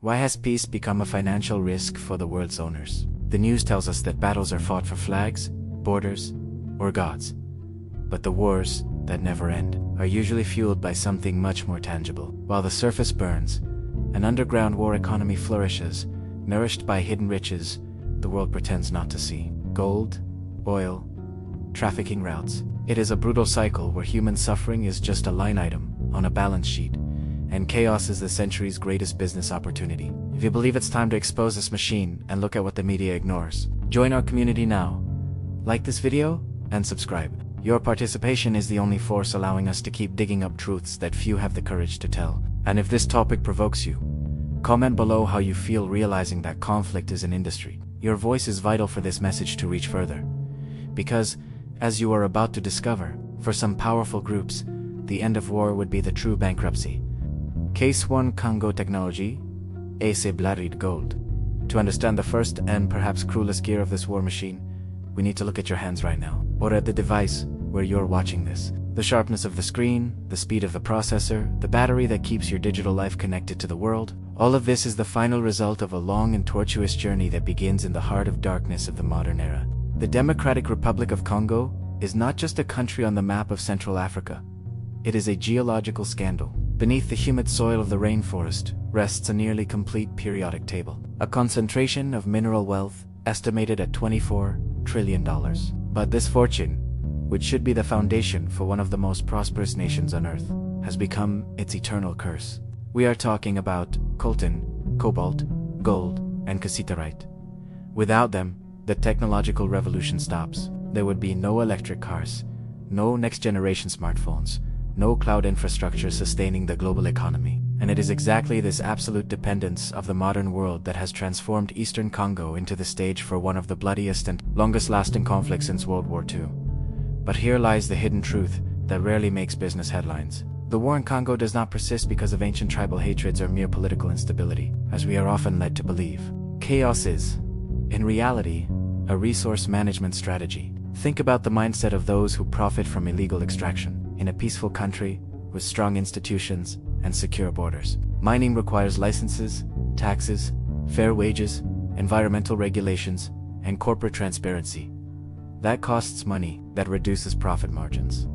Why has peace become a financial risk for the world's owners? The news tells us that battles are fought for flags, borders, or gods. But the wars that never end are usually fueled by something much more tangible. While the surface burns, an underground war economy flourishes, nourished by hidden riches the world pretends not to see. Gold, oil, trafficking routes. It is a brutal cycle where human suffering is just a line item on a balance sheet, and chaos is the century's greatest business opportunity. If you believe it's time to expose this machine and look at what the media ignores, join our community now. Like this video and subscribe. Your participation is the only force allowing us to keep digging up truths that few have the courage to tell. And if this topic provokes you, comment below how you feel realizing that conflict is an industry. Your voice is vital for this message to reach further. Because, as you are about to discover, for some powerful groups, the end of war would be the true bankruptcy. Case 1: Congo technology, Ace bloodied gold. To understand the first and perhaps cruelest gear of this war machine, we need to look at your hands right now, or at the device where you're watching this. The sharpness of the screen, the speed of the processor, the battery that keeps your digital life connected to the world, all of this is the final result of a long and tortuous journey that begins in the heart of darkness of the modern era. The Democratic Republic of Congo is not just a country on the map of Central Africa. It is a geological scandal. Beneath the humid soil of the rainforest rests a nearly complete periodic table, a concentration of mineral wealth estimated at $24 trillion. But this fortune, which should be the foundation for one of the most prosperous nations on Earth, has become its eternal curse. We are talking about coltan, cobalt, gold, and cassiterite. Without them, the technological revolution stops. There would be no electric cars, no next-generation smartphones, no cloud infrastructure sustaining the global economy. And it is exactly this absolute dependence of the modern world that has transformed Eastern Congo into the stage for one of the bloodiest and longest-lasting conflicts since World War II. But here lies the hidden truth that rarely makes business headlines. The war in Congo does not persist because of ancient tribal hatreds or mere political instability, as we are often led to believe. Chaos is, in reality, a resource management strategy. Think about the mindset of those who profit from illegal extraction. In a peaceful country, with strong institutions and secure borders, mining requires licenses, taxes, fair wages, environmental regulations, and corporate transparency. That costs money, that reduces profit margins.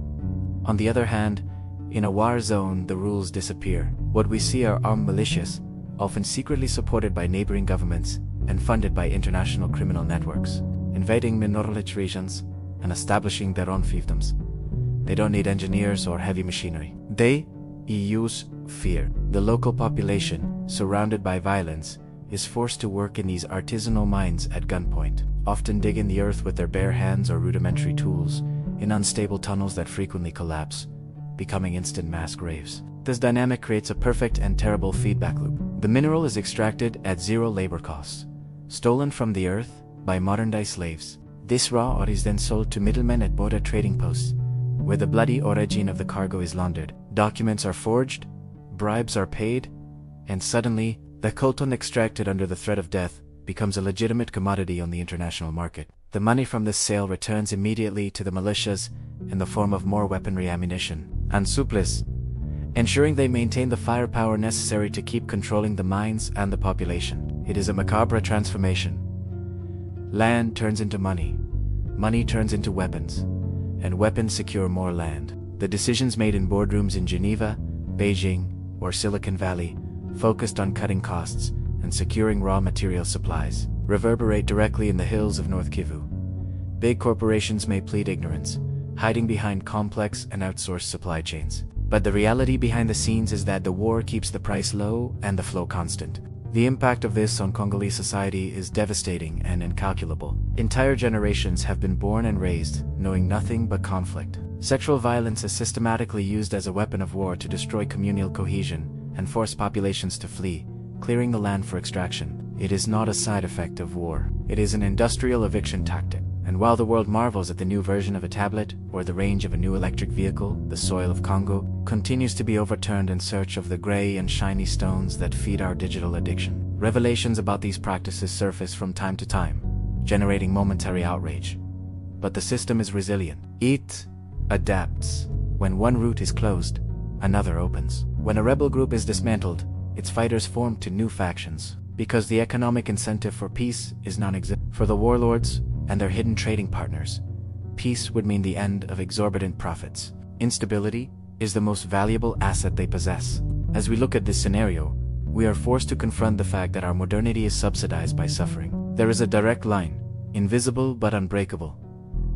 On the other hand, in a war zone, the rules disappear. What we see are armed militias, often secretly supported by neighboring governments and funded by international criminal networks, invading minority regions and establishing their own fiefdoms. They don't need engineers or heavy machinery. They use fear. The local population, surrounded by violence, is forced to work in these artisanal mines at gunpoint, often digging the earth with their bare hands or rudimentary tools, in unstable tunnels that frequently collapse, becoming instant mass graves. This dynamic creates a perfect and terrible feedback loop. The mineral is extracted at zero labor costs, stolen from the earth by modern-day slaves. This raw ore is then sold to middlemen at border trading posts, where the bloody origin of the cargo is laundered. Documents are forged, bribes are paid, and suddenly, the coltan extracted under the threat of death becomes a legitimate commodity on the international market. The money from this sale returns immediately to the militias in the form of more weaponry, ammunition, and supplies, ensuring they maintain the firepower necessary to keep controlling the mines and the population. It is a macabre transformation. Land turns into money, money turns into weapons, and weapons secure more land. The decisions made in boardrooms in Geneva, Beijing, or Silicon Valley, focused on cutting costs and securing raw material supplies, reverberate directly in the hills of North Kivu. Big corporations may plead ignorance, hiding behind complex and outsourced supply chains. But the reality behind the scenes is that the war keeps the price low and the flow constant. The impact of this on Congolese society is devastating and incalculable. Entire generations have been born and raised knowing nothing but conflict. Sexual violence is systematically used as a weapon of war to destroy communal cohesion and force populations to flee, clearing the land for extraction. It is not a side effect of war. It is an industrial eviction tactic. And while the world marvels at the new version of a tablet or the range of a new electric vehicle, the soil of Congo continues to be overturned in search of the gray and shiny stones that feed our digital addiction. Revelations about these practices surface from time to time, generating momentary outrage. But the system is resilient. It adapts. When one route is closed, another opens. When a rebel group is dismantled, its fighters formed to new factions, because the economic incentive for peace is non-existent. For the warlords and their hidden trading partners, peace would mean the end of exorbitant profits. Instability is the most valuable asset they possess. As we look at this scenario, we are forced to confront the fact that our modernity is subsidized by suffering. There is a direct line, invisible but unbreakable,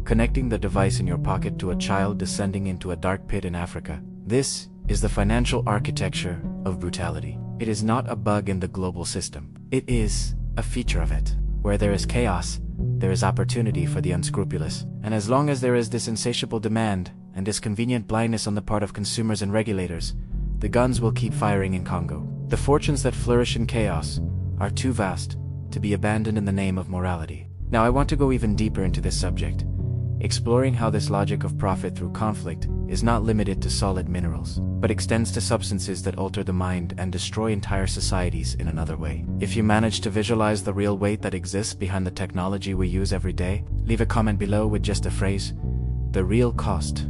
connecting the device in your pocket to a child descending into a dark pit in Africa. This is the financial architecture of brutality. It is not a bug in the global system. It is a feature of it. Where there is chaos, there is opportunity for the unscrupulous. And as long as there is this insatiable demand and this convenient blindness on the part of consumers and regulators, the guns will keep firing in Congo. The fortunes that flourish in chaos are too vast to be abandoned in the name of morality. Now I want to go even deeper into this subject, exploring how this logic of profit through conflict is not limited to solid minerals, but extends to substances that alter the mind and destroy entire societies in another way. If you manage to visualize the real weight that exists behind the technology we use every day, leave a comment below with just a phrase: the real cost.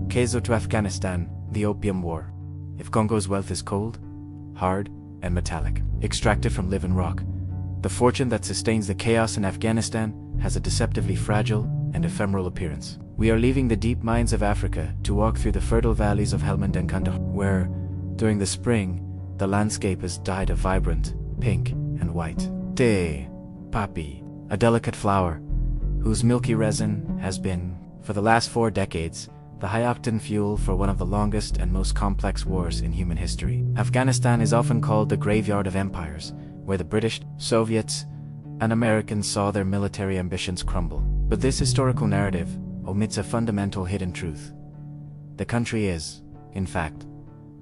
Congo to Afghanistan, the Opium War. If Congo's wealth is cold, hard, and metallic, extracted from living rock, the fortune that sustains the chaos in Afghanistan has a deceptively fragile and ephemeral appearance. We are leaving the deep mines of Africa to walk through the fertile valleys of Helmand and Congo, where, during the spring, the landscape is dyed a vibrant pink and white. Te, poppy, a delicate flower, whose milky resin has been, for the last 4 decades, the high-octane fuel for one of the longest and most complex wars in human history. Afghanistan is often called the graveyard of empires, where the British, Soviets, and Americans saw their military ambitions crumble. But this historical narrative omits a fundamental hidden truth. The country is, in fact,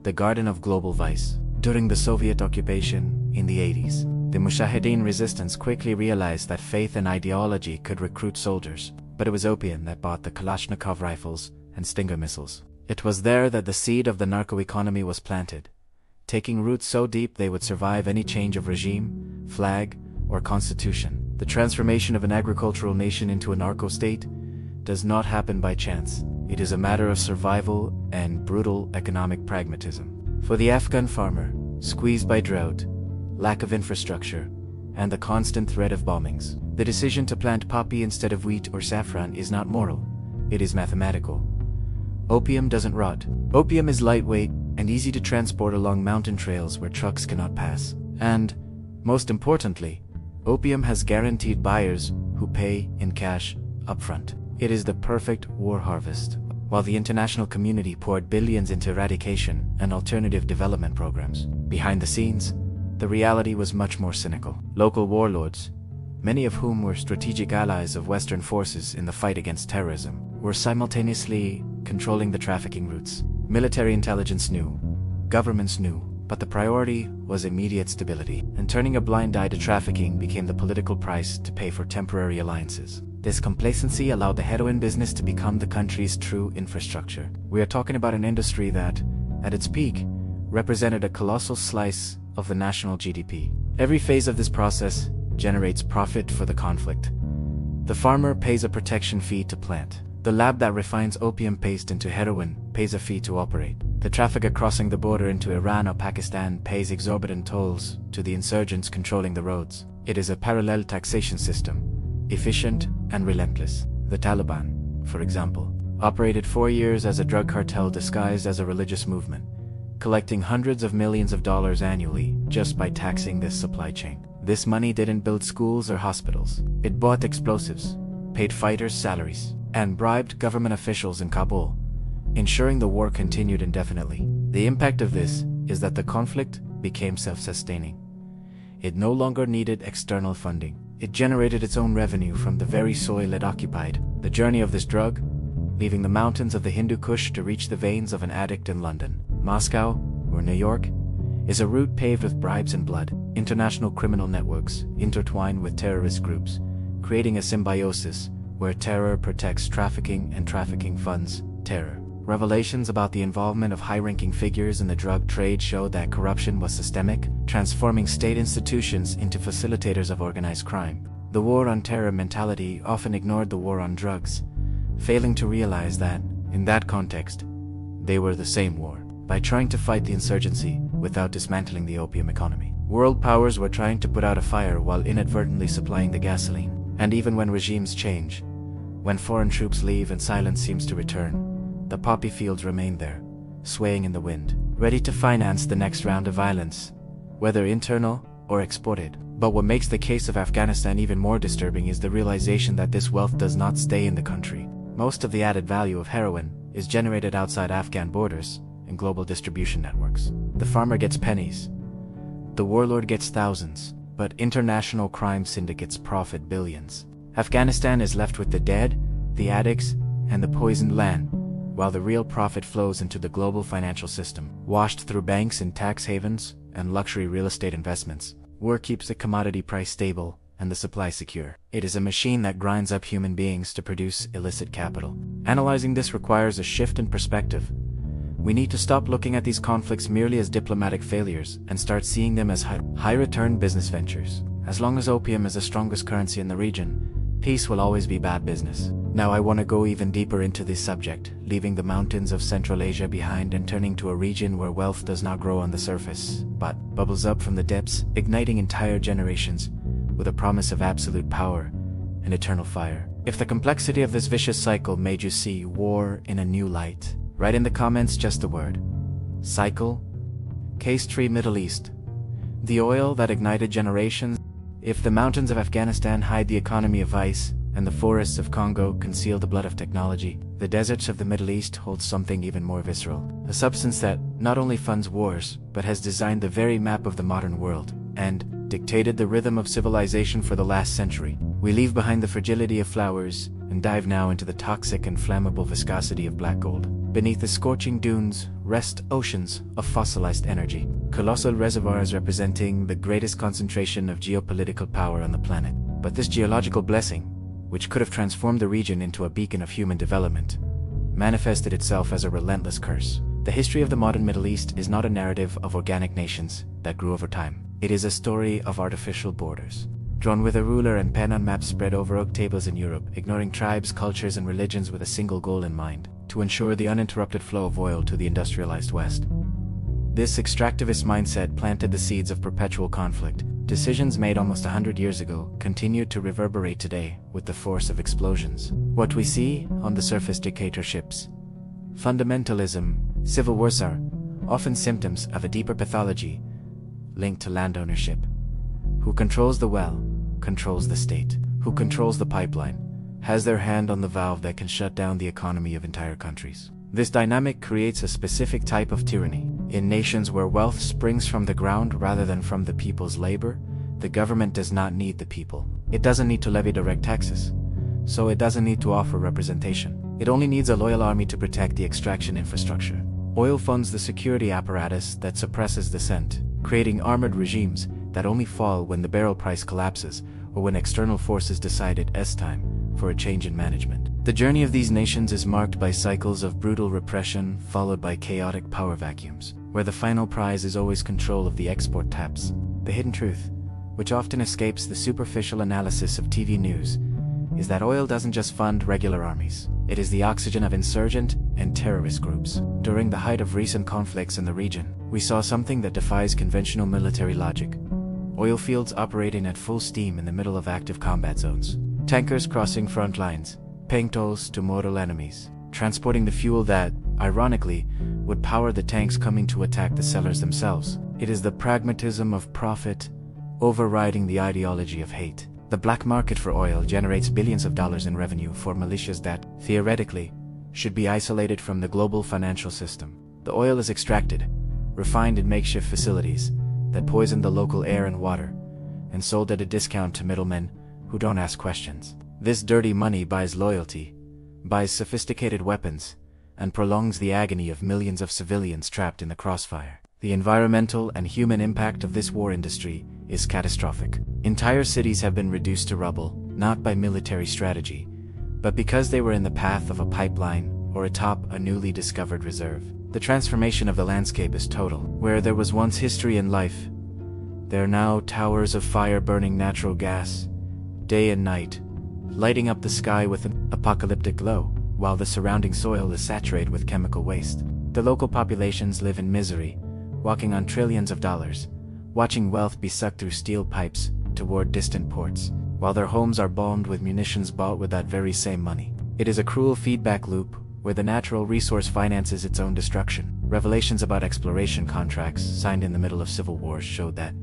the garden of global vice. During the Soviet occupation in the 80s, the Mujahideen resistance quickly realized that faith and ideology could recruit soldiers, but it was opium that bought the Kalashnikov rifles and Stinger missiles. It was there that the seed of the narco-economy was planted, taking roots so deep they would survive any change of regime, flag, or constitution. The transformation of an agricultural nation into a narco-state does not happen by chance. It is a matter of survival and brutal economic pragmatism. For the Afghan farmer, squeezed by drought, lack of infrastructure, and the constant threat of bombings, the decision to plant poppy instead of wheat or saffron is not moral, it is mathematical. Opium doesn't rot. Opium is lightweight and easy to transport along mountain trails where trucks cannot pass. And, most importantly, opium has guaranteed buyers who pay in cash upfront. It is the perfect war harvest. While the international community poured billions into eradication and alternative development programs, behind the scenes, the reality was much more cynical. Local warlords, many of whom were strategic allies of Western forces in the fight against terrorism, were simultaneously controlling the trafficking routes. Military intelligence knew, governments knew, but the priority was immediate stability, and turning a blind eye to trafficking became the political price to pay for temporary alliances. This complacency allowed the heroin business to become the country's true infrastructure. We are talking about an industry that, at its peak, represented a colossal slice of the national GDP. Every phase of this process generates profit for the conflict. The farmer pays a protection fee to plant. The lab that refines opium paste into heroin pays a fee to operate. The trafficker crossing the border into Iran or Pakistan pays exorbitant tolls to the insurgents controlling the roads. It is a parallel taxation system, efficient and relentless. The Taliban, for example, operated 4 years as a drug cartel disguised as a religious movement, collecting hundreds of millions of dollars annually just by taxing this supply chain. This money didn't build schools or hospitals. It bought explosives, paid fighters salaries, and bribed government officials in Kabul, ensuring the war continued indefinitely. The impact of this is that the conflict became self-sustaining. It no longer needed external funding. It generated its own revenue from the very soil it occupied. The journey of this drug, leaving the mountains of the Hindu Kush to reach the veins of an addict in London, Moscow, or New York, is a route paved with bribes and blood. International criminal networks intertwine with terrorist groups, creating a symbiosis where terror protects trafficking and trafficking funds terror. Revelations about the involvement of high-ranking figures in the drug trade showed that corruption was systemic, transforming state institutions into facilitators of organized crime. The war on terror mentality often ignored the war on drugs, failing to realize that, in that context, they were the same war. by trying to fight the insurgency without dismantling the opium economy. World powers were trying to put out a fire while inadvertently supplying the gasoline. And even when regimes change, when foreign troops leave and silence seems to return, the poppy fields remain there, swaying in the wind, ready to finance the next round of violence, whether internal or exported. But what makes the case of Afghanistan even more disturbing is the realization that this wealth does not stay in the country. Most of the added value of heroin is generated outside Afghan borders in global distribution networks. The farmer gets pennies, the warlord gets thousands, but international crime syndicates profit billions. Afghanistan is left with the dead, the addicts, and the poisoned land, while the real profit flows into the global financial system, washed through banks in tax havens and luxury real estate investments. War keeps the commodity price stable and the supply secure. It is a machine that grinds up human beings to produce illicit capital. Analyzing this requires a shift in perspective. We need to stop looking at these conflicts merely as diplomatic failures and start seeing them as high-return business ventures. As long as opium is the strongest currency in the region, peace will always be bad business. Now I want to go even deeper into this subject, leaving the mountains of Central Asia behind and turning to a region where wealth does not grow on the surface, but bubbles up from the depths, igniting entire generations with a promise of absolute power and eternal fire. If the complexity of this vicious cycle made you see war in a new light, write in the comments just the word cycle. Case 3, Middle East. The oil that ignited generations. If the mountains of Afghanistan hide the economy of ice, and the forests of Congo conceal the blood of technology, the deserts of the Middle East hold something even more visceral. A substance that not only funds wars, but has designed the very map of the modern world, and dictated the rhythm of civilization for the last century. We leave behind the fragility of flowers, and dive now into the toxic and flammable viscosity of black gold. Beneath the scorching dunes rest oceans of fossilized energy, colossal reservoirs representing the greatest concentration of geopolitical power on the planet. But this geological blessing, which could have transformed the region into a beacon of human development, manifested itself as a relentless curse. The history of the modern Middle East is not a narrative of organic nations that grew over time. It is a story of artificial borders, drawn with a ruler and pen on maps spread over oak tables in Europe, ignoring tribes, cultures, and religions with a single goal in mind: to ensure the uninterrupted flow of oil to the industrialized West. This extractivist mindset planted the seeds of perpetual conflict. Decisions made almost 100 years ago continue to reverberate today with the force of explosions. What we see on the surface: dictatorships, fundamentalism, civil wars are often symptoms of a deeper pathology linked to land ownership. Who controls the well controls the state. Who controls the pipeline has their hand on the valve that can shut down the economy of entire countries. This dynamic creates a specific type of tyranny. In nations where wealth springs from the ground rather than from the people's labor, the government does not need the people. It doesn't need to levy direct taxes, so it doesn't need to offer representation. It only needs a loyal army to protect the extraction infrastructure. Oil funds the security apparatus that suppresses dissent, creating armored regimes that only fall when the barrel price collapses or when external forces decide it's time for a change in management. The journey of these nations is marked by cycles of brutal repression followed by chaotic power vacuums, where the final prize is always control of the export taps. The hidden truth, which often escapes the superficial analysis of TV news, is that oil doesn't just fund regular armies. It is the oxygen of insurgent and terrorist groups. During the height of recent conflicts in the region, we saw something that defies conventional military logic. Oil fields operating at full steam in the middle of active combat zones. Tankers crossing front lines, paying tolls to mortal enemies, transporting the fuel that, ironically, would power the tanks coming to attack the sellers themselves. It is the pragmatism of profit overriding the ideology of hate. The black market for oil generates billions of dollars in revenue for militias that, theoretically, should be isolated from the global financial system. The oil is extracted, refined in makeshift facilities that poison the local air and water, and sold at a discount to middlemen who don't ask questions. This dirty money buys loyalty, buys sophisticated weapons, and prolongs the agony of millions of civilians trapped in the crossfire. The environmental and human impact of this war industry is catastrophic. Entire cities have been reduced to rubble, not by military strategy, but because they were in the path of a pipeline or atop a newly discovered reserve. The transformation of the landscape is total. Where there was once history and life, there are now towers of fire burning natural gas, day and night, lighting up the sky with an apocalyptic glow, while the surrounding soil is saturated with chemical waste. The local populations live in misery, walking on trillions of dollars, watching wealth be sucked through steel pipes toward distant ports, while their homes are bombed with munitions bought with that very same money. It is a cruel feedback loop where the natural resource finances its own destruction. Revelations about exploration contracts signed in the middle of civil wars showed that,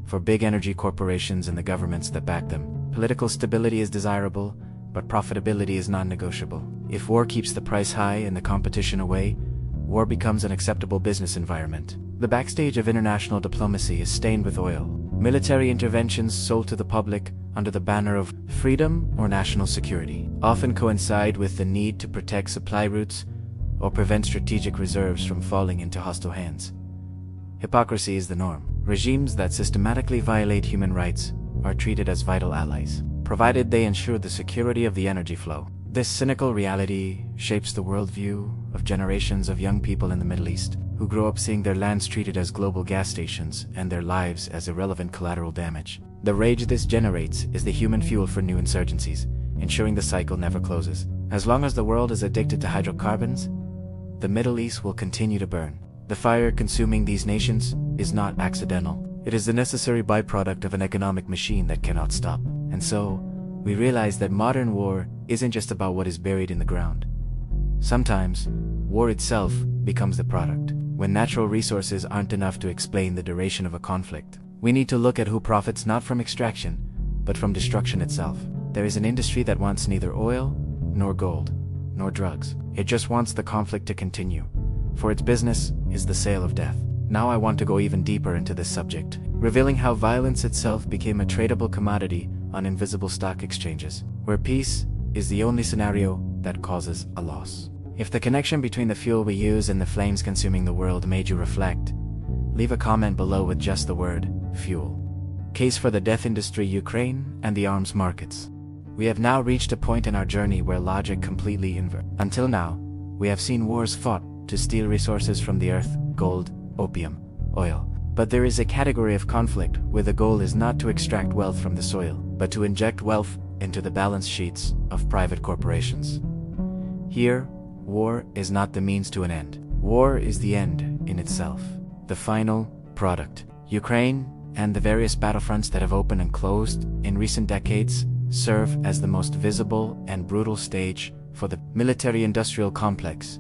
for big energy corporations and the governments that back them, political stability is desirable, but profitability is non-negotiable. If war keeps the price high and the competition away, war becomes an acceptable business environment. The backstage of international diplomacy is stained with oil. Military interventions sold to the public under the banner of freedom or national security often coincide with the need to protect supply routes or prevent strategic reserves from falling into hostile hands. Hypocrisy is the norm. Regimes that systematically violate human rights are treated as vital allies, provided they ensure the security of the energy flow. This cynical reality shapes the worldview of generations of young people in the Middle East, who grow up seeing their lands treated as global gas stations and their lives as irrelevant collateral damage. The rage this generates is the human fuel for new insurgencies, ensuring the cycle never closes. As long as the world is addicted to hydrocarbons, the Middle East will continue to burn. The fire consuming these nations is not accidental. It is the necessary byproduct of an economic machine that cannot stop. And so, we realize that modern war isn't just about what is buried in the ground. Sometimes, war itself becomes the product. When natural resources aren't enough to explain the duration of a conflict, we need to look at who profits not from extraction, but from destruction itself. There is an industry that wants neither oil, nor gold, nor drugs. It just wants the conflict to continue, for its business is the sale of death. Now I want to go even deeper into this subject, revealing how violence itself became a tradable commodity on invisible stock exchanges, where peace is the only scenario that causes a loss. If the connection between the fuel we use and the flames consuming the world made you reflect, leave a comment below with just the word fuel. Case for the death industry, Ukraine, and the arms markets. We have now reached a point in our journey where logic completely inverts. Until now, we have seen wars fought to steal resources from the earth, gold, opium, oil. But there is a category of conflict where the goal is not to extract wealth from the soil, but to inject wealth into the balance sheets of private corporations. Here, war is not the means to an end. War is the end in itself, the final product. Ukraine and the various battlefronts that have opened and closed in recent decades serve as the most visible and brutal stage for the military-industrial complex,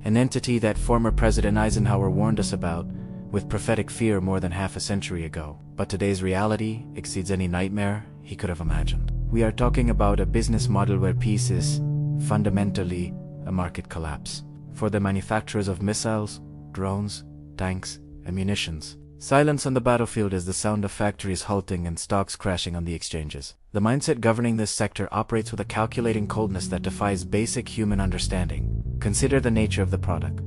an entity that former President Eisenhower warned us about with prophetic fear more than half a century ago. But today's reality exceeds any nightmare he could have imagined. We are talking about a business model where peace is fundamentally a market collapse. For the manufacturers of missiles, drones, tanks, and munitions, silence on the battlefield is the sound of factories halting and stocks crashing on the exchanges. The mindset governing this sector operates with a calculating coldness that defies basic human understanding. Consider the nature of the product.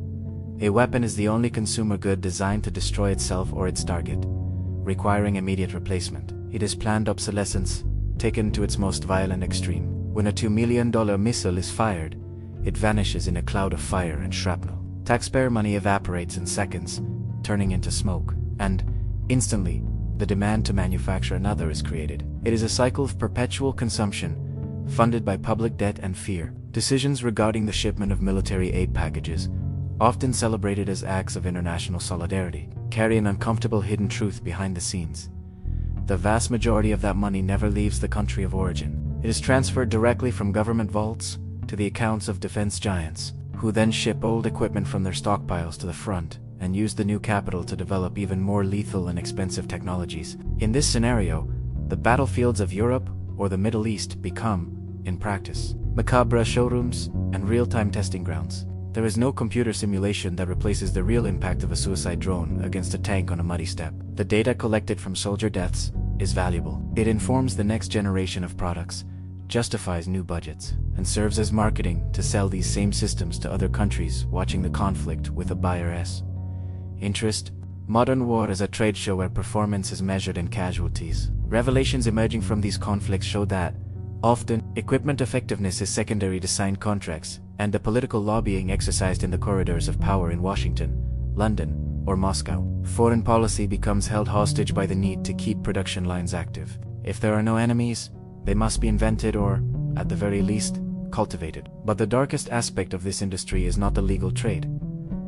A weapon is the only consumer good designed to destroy itself or its target, requiring immediate replacement. It is planned obsolescence, taken to its most violent extreme. When a $2 million missile is fired, it vanishes in a cloud of fire and shrapnel. Taxpayer money evaporates in seconds, turning into smoke, and, instantly, the demand to manufacture another is created. It is a cycle of perpetual consumption, funded by public debt and fear. Decisions regarding the shipment of military aid packages, often celebrated as acts of international solidarity, carry an uncomfortable hidden truth behind the scenes. The vast majority of that money never leaves the country of origin. It is transferred directly from government vaults to the accounts of defense giants, who then ship old equipment from their stockpiles to the front and use the new capital to develop even more lethal and expensive technologies. In this scenario, the battlefields of Europe or the Middle East become, in practice, macabre showrooms and real-time testing grounds. There is no computer simulation that replaces the real impact of a suicide drone against a tank on a muddy steppe. The data collected from soldier deaths is valuable. It informs the next generation of products, justifies new budgets, and serves as marketing to sell these same systems to other countries watching the conflict with a buyer's interest. Modern war is a trade show where performance is measured in casualties. Revelations emerging from these conflicts show that, often, equipment effectiveness is secondary to signed contracts, and the political lobbying exercised in the corridors of power in Washington, London, or Moscow. Foreign policy becomes held hostage by the need to keep production lines active. If there are no enemies, they must be invented or, at the very least, cultivated. But the darkest aspect of this industry is not the legal trade.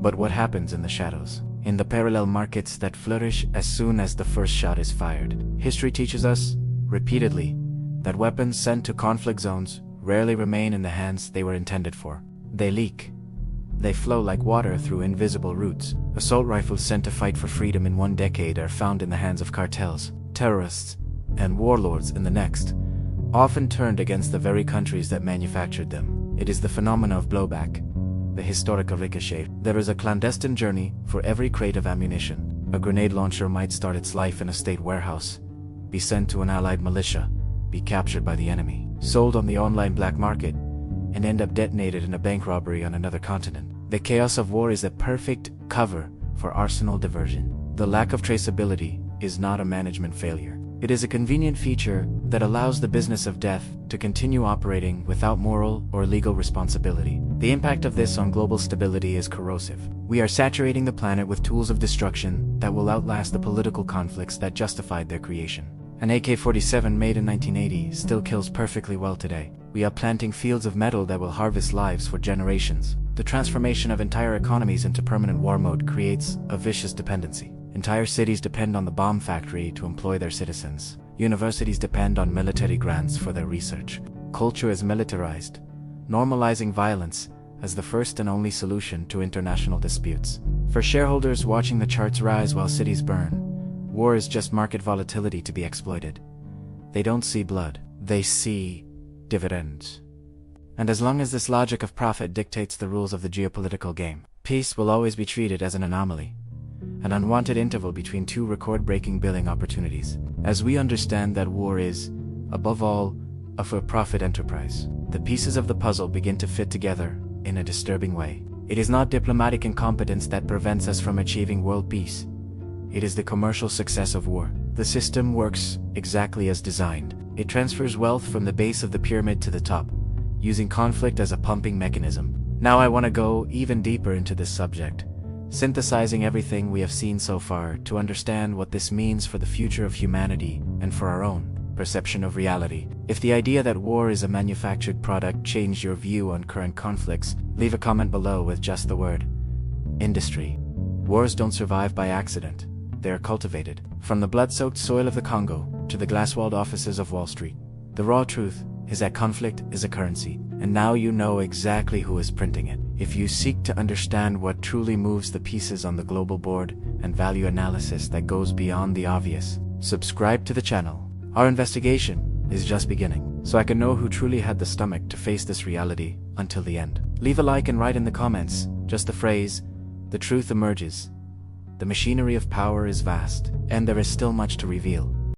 But what happens in the shadows? In the parallel markets that flourish as soon as the first shot is fired. History teaches us, repeatedly, that weapons sent to conflict zones rarely remain in the hands they were intended for. They leak. They flow like water through invisible routes. Assault rifles sent to fight for freedom in one decade are found in the hands of cartels, terrorists, and warlords in the next, often turned against the very countries that manufactured them. It is the phenomena of blowback, the historical ricochet. There is a clandestine journey for every crate of ammunition. A grenade launcher might start its life in a state warehouse, be sent to an allied militia, be captured by the enemy, sold on the online black market, and end up detonated in a bank robbery on another continent. The chaos of war is a perfect cover for arsenal diversion. The lack of traceability is not a management failure. It is a convenient feature that allows the business of death to continue operating without moral or legal responsibility. The impact of this on global stability is corrosive. We are saturating the planet with tools of destruction that will outlast the political conflicts that justified their creation. An AK-47 made in 1980 still kills perfectly well today. We are planting fields of metal that will harvest lives for generations. The transformation of entire economies into permanent war mode creates a vicious dependency. Entire cities depend on the bomb factory to employ their citizens. Universities depend on military grants for their research. Culture is militarized, normalizing violence as the first and only solution to international disputes. For shareholders watching the charts rise while cities burn, war is just market volatility to be exploited. They don't see blood, they see dividends. And as long as this logic of profit dictates the rules of the geopolitical game, peace will always be treated as an anomaly, an unwanted interval between two record-breaking billing opportunities. As we understand that war is, above all, a for-profit enterprise, the pieces of the puzzle begin to fit together in a disturbing way. It is not diplomatic incompetence that prevents us from achieving world peace. It is the commercial success of war. The system works exactly as designed. It transfers wealth from the base of the pyramid to the top, using conflict as a pumping mechanism. Now I want to go even deeper into this subject, synthesizing everything we have seen so far to understand what this means for the future of humanity and for our own perception of reality. If the idea that war is a manufactured product changed your view on current conflicts, leave a comment below with just the word industry. Wars don't survive by accident. They are cultivated. From the blood-soaked soil of the Congo to the glass-walled offices of Wall Street. The raw truth is that conflict is a currency, and now you know exactly who is printing it. If you seek to understand what truly moves the pieces on the global board and value analysis that goes beyond the obvious, subscribe to the channel. Our investigation is just beginning, so I can know who truly had the stomach to face this reality until the end. Leave a like and write in the comments just the phrase, "The truth emerges." The machinery of power is vast, and there is still much to reveal.